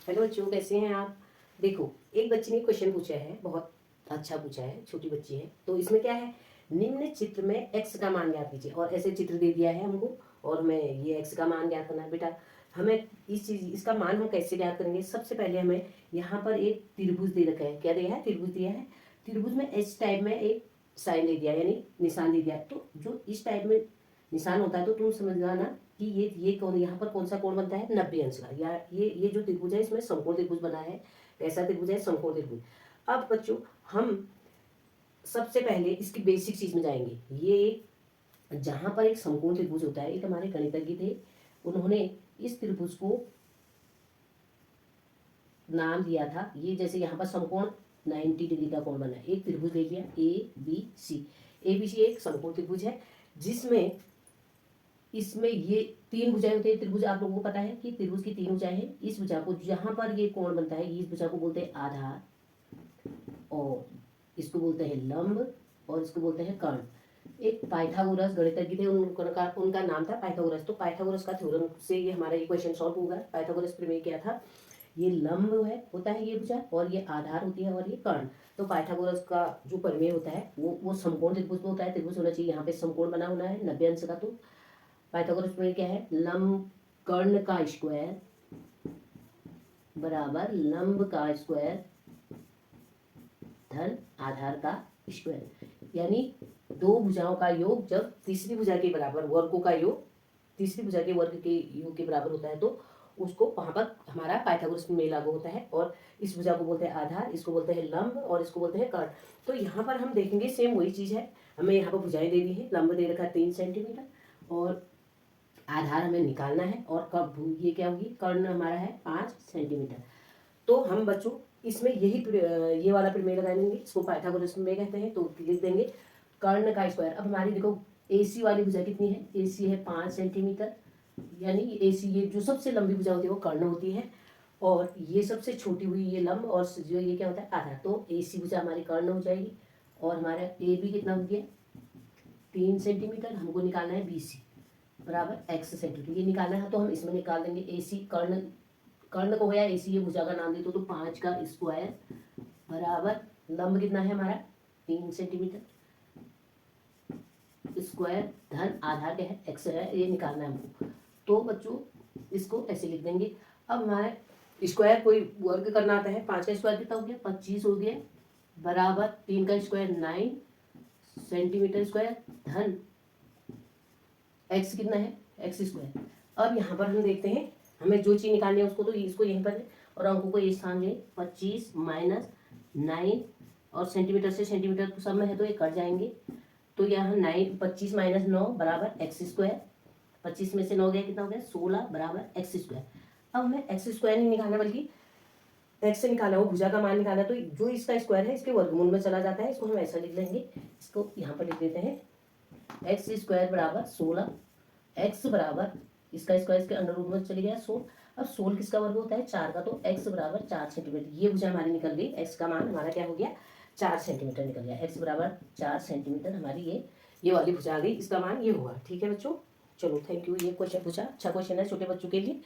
Hello बच्चों, कैसे हैं आप। देखो, एक बच्ची ने क्वेश्चन पूछा है, बहुत अच्छा पूछा है, छोटी बच्ची है। तो इसमें क्या है, निम्न चित्र में x का मान ज्ञात कीजिए। और ऐसे चित्र दे दिया है हमको और हमें ये x का मान ज्ञात करना है। बेटा हमें इसका मान हम कैसे ज्ञात करेंगे। सबसे पहले हमें यहाँ पर एक त्रिभुज दे रखा है। क्या दिया है, त्रिभुज दिया है। त्रिभुज में एच टाइप में एक साइन दे दिया, यानी निशान दे दिया। तो जो इस टाइप में निशान होता है तो तुम समझ जाना कि ये कौन, यहाँ पर कौन सा कोण बनता है, 90 अंश का। या ये जो त्रिभुज है इसमें समकोण त्रिभुज बना है। कैसा त्रिभुज है, समकोण त्रिभुज। अब बच्चों हम सबसे पहले इसकी बेसिक चीज में जाएंगे। ये जहां पर एक समकोण त्रिभुज होता है, एक हमारे गणितज्ञ थे, उन्होंने इस त्रिभुज को नाम दिया था। ये जैसे यहाँ पर समकोण 90 डिग्री का कोण बना है, एक त्रिभुज ले लिया ABC। ABC एक समकोण त्रिभुज है जिसमें इसमें ये तीन भुजाएं होती है। त्रिभुज आप लोगों को पता है कि त्रिभुज की तीन भुजाएं हैं। इस भुजा को जहां पर ये कोण बनता है, इस भुजा को बोलते हैं आधार, और इसको बोलते हैं लंब, और इसको बोलते हैं कर्ण। एक पाइथागोरस गणितज्ञ थे, उनका नाम था पाइथागोरस। तो पाइथागोरस का थ्योरम से ये हमारा इक्वेशन सॉल्व होगा। पाइथागोरस प्रमेय क्या था, ये लंब है होता है ये भुजा, और ये आधार होती है, और ये कर्ण। तो पाइथागोरस का जो प्रमेय होता है वो समकोण त्रिभुज में होता है। त्रिभुज होना चाहिए, यहाँ पे समकोण बना होना है 90 अंश का। तो पाइथागोरस प्रमेय क्या है, लंब कर्ण का स्क्वायर बराबर लंब का स्क्वायर धन आधार का स्क्वायर। यानी दो भुजाओं का योग जब तीसरी भुजा के बराबर, वर्गों का योग तीसरी भुजा के वर्ग के योग के बराबर होता है, तो उसको वहां पर हमारा पाइथागोरस प्रमेय लागू होता है। और इस भुजा को बोलते हैं आधार, इसको बोलते हैं लंब, और इसको बोलते हैं कर्ण। तो यहाँ पर हम देखेंगे सेम वही चीज है। हमें यहाँ पर भुजाएं दे दी है, लंब दे रखा है 3 सेंटीमीटर, और आधार हमें निकालना है, और कब ये क्या होगी, कर्ण हमारा है 5 सेंटीमीटर। तो हम बच्चों इसमें ये वाला प्रमेय लगाएंगे, इसको पाइथागोरस प्रमेय कहते हैं। तो लिख देंगे कर्ण का स्क्वायर। अब हमारी देखो AC वाली भुजा कितनी है, AC है 5 सेंटीमीटर, यानी AC ये जो सबसे लंबी भुजा होती है वो कर्ण होती है, और ये सबसे छोटी हुई ये लंब, और जो ये क्या होता है आधार। तो AC भुजा हमारी कर्ण हो जाएगी, और हमारा AB कितना हो गया 3 सेंटीमीटर। हमको निकालना है BC बराबर x सेंटीमीटर, ये निकालना है। तो हम इसमें निकाल देंगे AC कर्ण, कर्ण को गया AC, ये भुजा का नाम दे तो 5 का स्क्वायर बराबर लंब कितना है हमारा 3 सेंटीमीटर स्क्वायर धन आधार क्या है x है, ये निकालना है हमको। तो बच्चों इसको ऐसे लिख देंगे। अब हमारे स्क्वायर कोई वर्ग करना आता है, 5 का स्क्वायर कितना हो गया 25 हो गया, बराबर 3 का स्क्वायर 9 सेंटीमीटर स्क्वायर धन x कितना है x स्क्वायर। अब यहाँ पर हम देखते हैं हमें जो चीज निकालनी है उसको, तो इसको यहीं पर और अंकों को ये स्थान दें, 25 माइनस 9, और सेंटीमीटर से सेंटीमीटर सब में है तो ये कट जाएंगे। तो यहाँ 25 माइनस 9 बराबर एक्स स्क्वायर, 25 में से 9 गया कितना हो गया 16 बराबर एक्स स्क्वायर। अब हमें एक्स स्क्वायर नहीं निकालना बल्कि एक्स से निकाला, वो भुजा का मान निकाला। तो जो इसका स्क्वायर है इसके वर्गमूल में चला जाता है, इसको हम ऐसा लिख लेंगे। इसको यहाँ पर लिख देते हैं एक्स स्क्वायर बराबर 16, एक्स बराबर इसका स्क्वायर इसके अंडर रूट में चले गया 16। अब 16 किसका वर्ग होता है 4 का, तो x बराबर 4 सेंटीमीटर। ये भुजा हमारी निकल गई, x का मान हमारा क्या हो गया 4 सेंटीमीटर निकल गया। x बराबर 4 सेंटीमीटर हमारी ये वाली भुजा आ गई, इसका मान ये हुआ। ठीक है बच्चों, चलो थैंक यू। ये क्वेश्चन पूछा, अच्छा क्वेश्चन है छोटे बच्चों के लिए।